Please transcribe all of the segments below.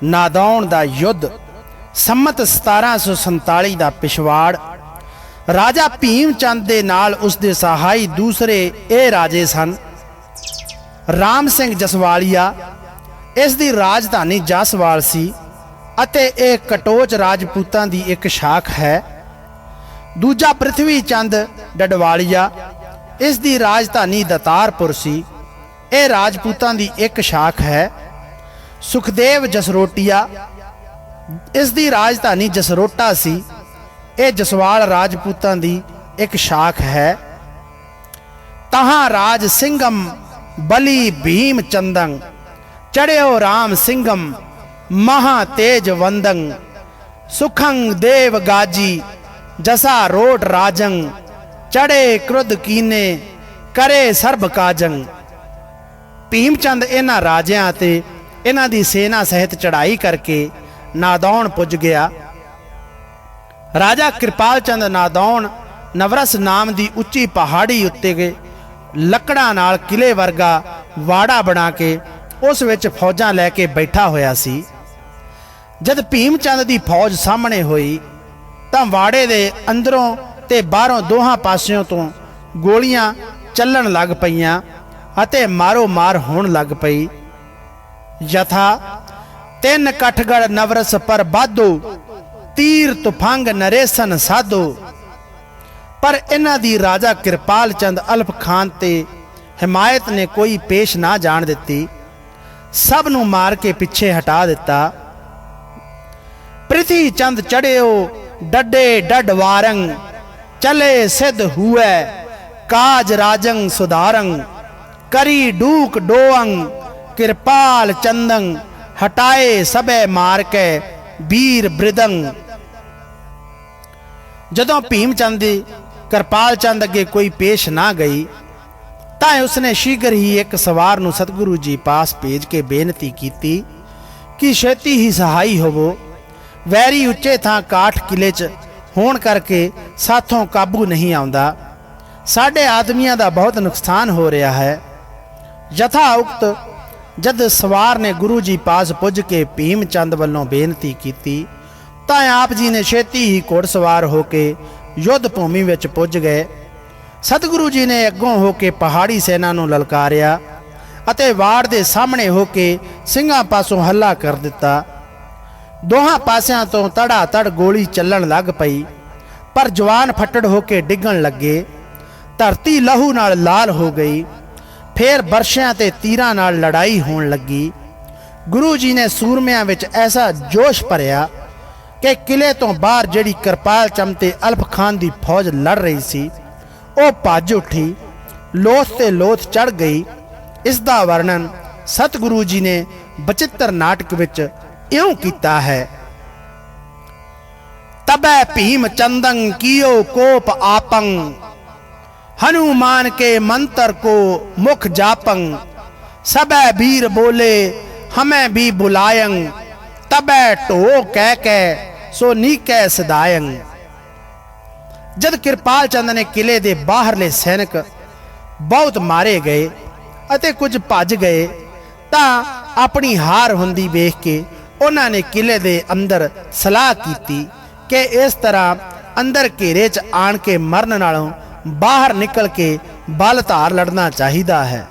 नादौन दा युद्ध सम्मत 1747 दा पिछवाड़ राजा भीम चंद दे नाल उसदे सहाई दूसरे ये राजे सन। राम सिंह जसवालिया इस दी राजधानी जसवाल सी अते यह कटोच राजपूतां दी एक शाख है। दूजा पृथ्वी चंद डडवालिया इस दी राजधानी दतारपुर सी, यह राजपूतां दी एक शाख है। सुखदेव जसरोटिया इस दी राजधानी जसरोटा सी, यह जसवाल राजपूतां दी एक शाख है। तहां राज सिंघम बली भीम चंदंग चढ़्यो राम सिंघम महा तेज वंदंग सुखंग देव गाजी जसा रोट राजंग चढ़े क्रुद्ध कीने करे सर्ब काजंग। भीमचंद इन्हां राजियां ते इन्हां दी सेना सहित चढ़ाई करके नादौन पुज गया। राजा कृपाल चंद नादौन नवरस नाम दी उच्ची पहाड़ी उत्ते गए लकड़ां नाल किले वर्गा वाड़ा बना के उस विच फौजां लैके बैठा होया सी। जद भीमचंद दी फौज सामने होई तां वाड़े दे अंदरों ते बाहरों दोहां पासियों तो गोलियां चलन लग पईयां अते मारो मार होण लग पई। यथा तिन कठगढ़ नवरस पर बाधो तीर तुफंग नरेसन साधो। पर इन्हां दी राजा कृपाल चंद अल्फ खान ते हिमायत ने कोई पेश ना जान दिती, सब नूं मार के पिछे हटा दिता। पृथ्वी चंद चढ़ियो डडे डड वारंग चले सिद्ध हुए काज राजंग सुधारंग करी डूक डोअंग कृपाल चंदंग हटाए सबे मार के वीर बृदंग। जदों भीमचंद दी कृपाल चंद अगे कोई पेश ना गई तां उसने शीघ्र ही एक सवार नूं सतगुरु जी पास भेज के बेनती की कि छेती ही सहाई होवो, वैरी उच्चे थां काठ किले च होण करके साथों काबू नहीं आउंदा, साडे आदमियां दा बहुत नुकसान हो रहा है। यथा उक्त जद सवार ने गुरु जी पास पुज के भीमचंद वल्लों बेनती की तां आप जी ने छेती ही घुड़सवार होके युद्ध भूमि विच पुज गए। सतगुरु जी ने अगों होके पहाड़ी सेना नूं ललकारिया अते वाड़ दे सामने होके ਸਿੰਘਾਂ पासों हल्ला कर दिता। दोहां पासियां तो तड़ा तड़ गोली चलन लग पई, पर जवान फट्टड़ होके डिगण लगे। धरती लहू नाल लाल हो गई। फिर बरशियां ते तीरां नाल लड़ाई होण लगी। गुरु जी ने सूरमियां विच ऐसा जोश भरिया कि किले तो बाहर जिहड़ी कृपाल चंद ते अल्फ खान दी फौज लड़ रही सी ਉਹ ਭੱਜ ਉੱਠੀ, ਲੋਥ ਤੇ ਲੋਥ ਚੜ ਗਈ। ਇਸ ਦਾ ਵਰਣਨ ਸਤਿਗੁਰੂ ਜੀ ਨੇ ਬਚਿੱਤਰ ਨਾਟਕ ਵਿੱਚ ਇਉਂ ਕੀਤਾ ਹੈ। तबै भीम चंदंग कियो कोप आपंग हनुमान के मंत्र को मुख जापंग सबे वीर बोले हमें भी बुलायंग तबै ढो कह के सो नीकै सदायंग। जद कृपाल चंद ने किले दे बाहरले सैनिक बहुत मारे गए अते कुछ भज गए तां अपनी हार हुंदी वेख के उन्हां ने किले दे अंदर सलाह कीती कि इस तरह अंदर घेरे च आण के मरन नालों बाहर निकल के बल धार लड़ना चाहिदा है।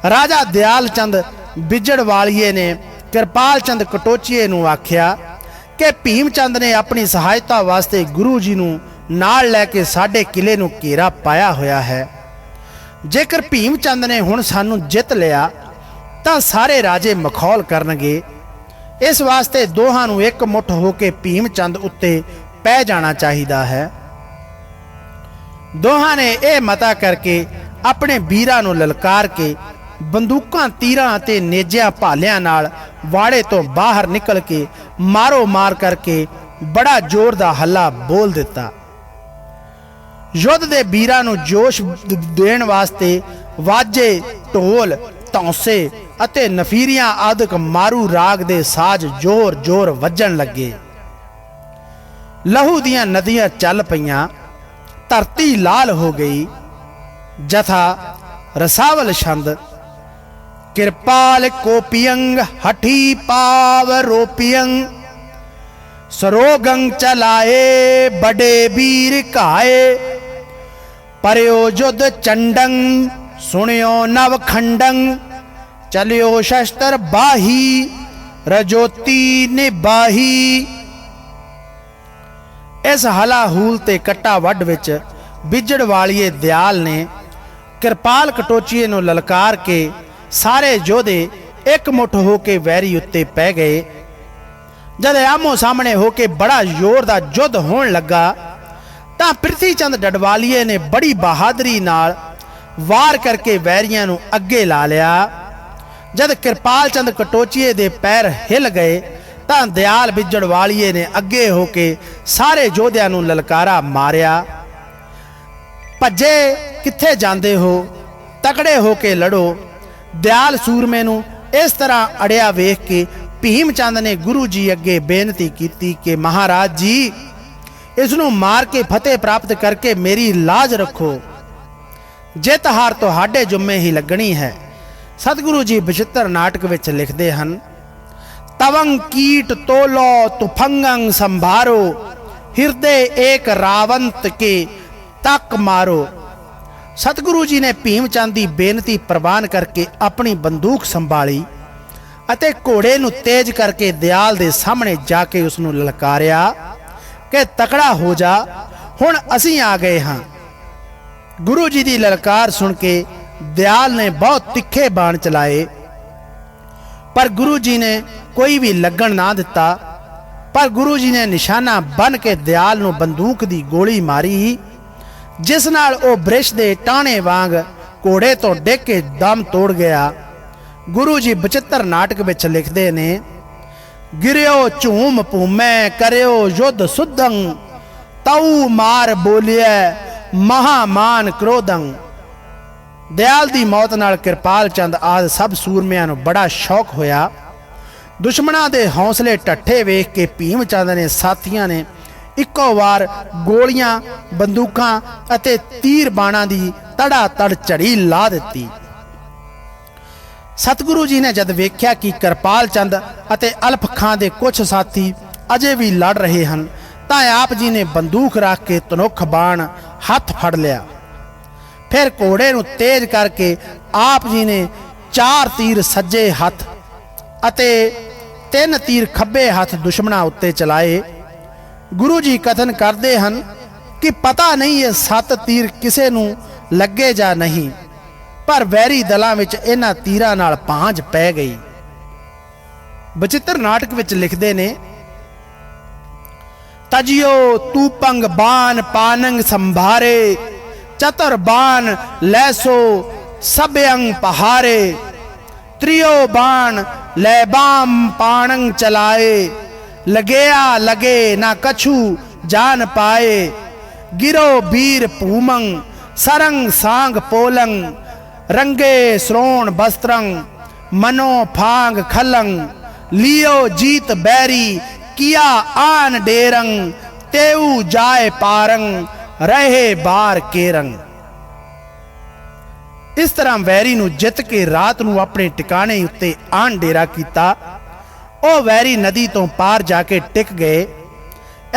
राजा दयाल चंद बिजड़ वालिए ने कृपाल चंद कटोचिए नूं आख्या कि भीमचंद ने अपनी सहायता वास्ते गुरु जी नूं नाल लैके साडे किले नूं घेरा पाया होया है। जेकर भीमचंद ने हुण सानूं जित लिया तां सारे राजे मखौल करनगे। इस वास्ते दोहां नूं एक मुठ होके भीमचंद उत्ते पै जाना चाहिदा है। दोहां ने यह मता करके अपने वीरां नूं ललकार के बंदूकां तीरां ते नेजियां भालियां नाल वाड़े तो बाहर निकल के मारो मार करके बड़ा जोर दा हल्ला बोल दिता। युद्ध दे वीरां नूं जोश देण वास्ते वाजे ढोल तौंसे अते नफीरियां आदਿਕ मारू राग दे साज जोर जोर वजन लगे। लहू दियां नदियां चल पईयां, धरती लाल हो गई। जथा रसावल छंद कृपाल कोपियंग हठी पाव रोपियंग सरोगंग चलाए बड़े वीर काए परयो युद्ध चंडंग सुनियो नव खंडंग चलियो शस्त्र बाही रजोती निबाही। इस हला हूल ते कट्टा वड विच बिजड़ वालिए दयाल ने कृपाल कटोचीए नूं ललकार के सारे योधे एक मुठ होके वैरी उत्ते पै गए। जद आमो सामने होके बड़ा जोर दा युद्ध होण लगा तां प्रिथी चंद डडवालिए ने बड़ी बहादुरी नाल वार करके वैरियां नूं अगे ला लिया। जद कृपाल चंद कटोचीए दे पैर हिल गए तां दयाल बिजड़ वालिए ने अगे होके सारे योधियां नूं ललकारा मारिया। भज्जे किथे जांदे हो, तकड़े होके लड़ो। दयाल सूरमे नूं इस तरह अड़िया वेख के भीम चंद ने गुरु जी अगे बेनती की कि महाराज जी इसनूं मार के फतेह प्राप्त करके मेरी लाज रखो, जित हार तुहाडे जुम्मे ही लगनी है। सतगुरु जी बचित्र नाटक विच लिखते हैं, तवंग कीट तोलो तुफंगंग संभारो हृदय एक रावंत के तक मारो। सतगुरु जी ने भीमचंद की बेनती प्रवान करके अपनी बंदूक संभाली अते घोड़े नूं तेज करके दयाल दे सामने जाके उसनूं ललकारिया कि तकड़ा हो जा, हुण असीं आ गए हाँ। गुरु जी की ललकार सुन के दयाल ने बहुत तिखे बाण चलाए, पर गुरु जी ने कोई भी लगन ना दिता। पर गुरु जी ने निशाना बन के दयाल नूं बंदूक की गोली मारी, जिस नाल ओ ब्रिश दे टाणे वांग घोड़े तो डिग के दम तोड़ गया। गुरु जी बचित्र नाटक विच लिखते ने, गिरियो झूम भूमै करियो युद्ध सुद्धंग तऊ मार बोलिए महामान क्रोधंग। दयाल दी मौत नाल कृपाल चंद आदि सब सूरमियां नूं बड़ा शौक होया। दुश्मनां दे हौसले टट्ठे वेख के भीम चंद ने साथियां ने इक्को वार गोलियां बंदूकां अते तीर बाणां दी तड़ा तड़ झड़ी ला दित्ती। सतगुरु जी ने जद वेख्या कि कृपाल चंद अते अल्फ खां दे कुछ साथी अजे भी लड़ रहे हैं तां आप जी ने बंदूक रख के तनुख बाण हथ फड़ लिया। फिर घोड़े नूं तेज करके आप जी ने 4 तीर सज्जे हथ अते 3 तीर खब्बे हथ दुश्मनां उत्ते चलाए। गुरु जी कथन करते हैं कि पता नहीं ये 7 तीर किसे नूं लगे जा नहीं, पर वैरी दलां विच इन्हां तीरां नाल भांज पै गई। बचित्र नाटक विच लिखते ने, तजियो तूपंग बान पानंग संभारे चतुर बाण लैसो सबयंग पहारे त्रियो बाण लैबाम पाणंग चलाए लगेया लगे ना कछु जान पाए गिरो बीर पूमंग सरंग सांग पोलंग रंगे श्रोण बस्त्रंग मनो फांग खलंग लियो जीत बैरी किया आन डेरंग तेऊ जाए पारंग रहे बार केरंग। इस तरह वैरी नूं जित के रात नूं अपने टिकाणे उत्ते आन डेरा कीता। ओ वैरी नदी तो पार जाके टिक गए।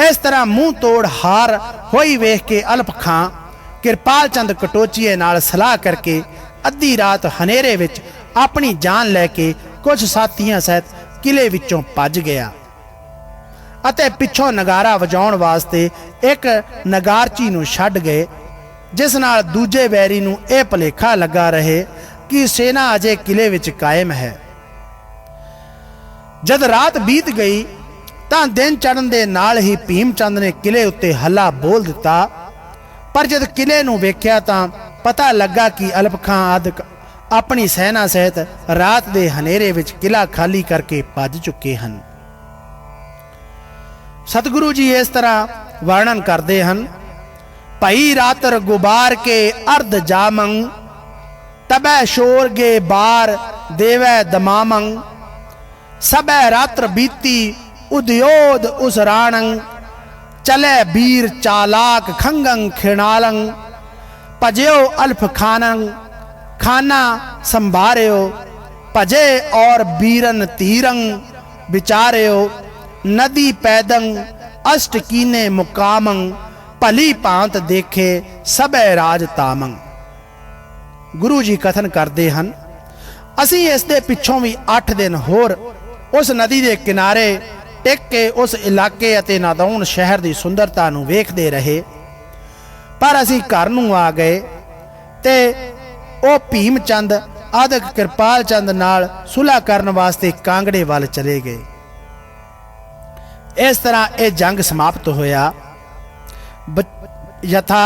इस तरह मुंह तोड़ हार होई वेख के अल्प खां कृपाल चंद कटोचीए नाल सलाह करके अद्धी रात हनेरे विच अपनी जान लैके कुछ साथियां सहित किले विचों भज गया अते पिछों नगारा वजाउण वास्ते एक नगारची नूं छड्ड गए, जिस नाल दूजे वैरी नूं यह भुलेखा लगा रहे कि सेना अजे किले विच कायम है। जद रात बीत गई तां दिन चढ़न दे नाल ही भीमचंद ने किले उत्ते हल्ला बोल दिता, पर जद किले नूं वेख्या तां पता लगा कि अल्प खां आदि अपनी सेना सहित रात दे हनेरे विच किला खाली करके भज चुके हैं। सतगुरु जी इस तरह वर्णन करते हैं, भई रातर गुबार के अर्ध जामंग तबै शोर गे बार देवै दमामंग सबै रात्र बीती उद्योद उस राणंग चले बीर चालाक खंगंग खिणालंग भज्यो अल्फ खानंग खाना संभार्यो भजे और बीरन तीरंग विचार्यो नदी पैदंग अष्ट कीने मुकामंग भली भांत देखे सबे राज तामंग। गुरु जी कथन करते हैं, असी इस दे पिछों भी 8 दिन होर उस नदी के किनारे टिक के उस इलाके अते नादौन शहर की सुंदरता नूं वेखदे रहे, पर असी घर नूं आ गए ते ओ भीम चंद आदक कृपाल चंद नाल सुलह करन वास्ते कांगड़े वाल चले गए। इस तरह यह जंग समाप्त होया। यथा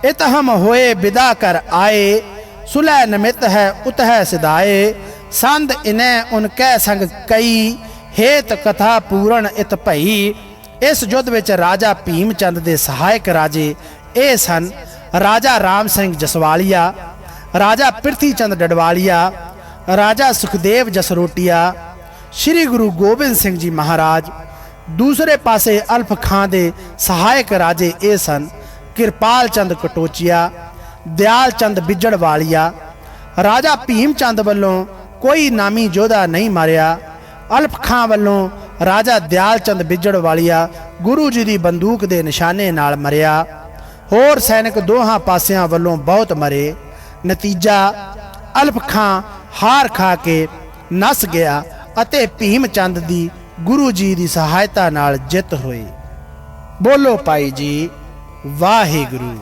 इत हम होए विदा कर आए, सुलह निमित है उतह सिधाए, संद इन्हें उनके संग कई, हेत कथा पूरण इत भई। इस युद्ध विच राजा भीम चंद दे सहायक राजे ए सन राजा राम सिंह जसवालिया, राजा पिरथी चंद डडवालिया, राजा सुखदेव जसरोटिया, श्री गुरु गोबिंद सिंह जी महाराज। दूसरे पासे अल्फ खां दे सहायक राजे ए सन किरपाल चंद कटोचिया, दयाल चंद बिजड़वालिया। राजा भीम चंद वालों कोई नामी योधा नहीं मारिया। अल्फ खां वालों राजा दयाल चंद बिजड़वालिया गुरु जी की बंदूक के निशाने नाल मरिया। होर सैनिक दोहां पासियां वालों बहुत मरे। नतीजा अल्फ खां हार खा के नस गया अते भीम चंद दी गुरु जी की सहायता नाल जित हुई। बोलो भाई जी वाहिगुरू।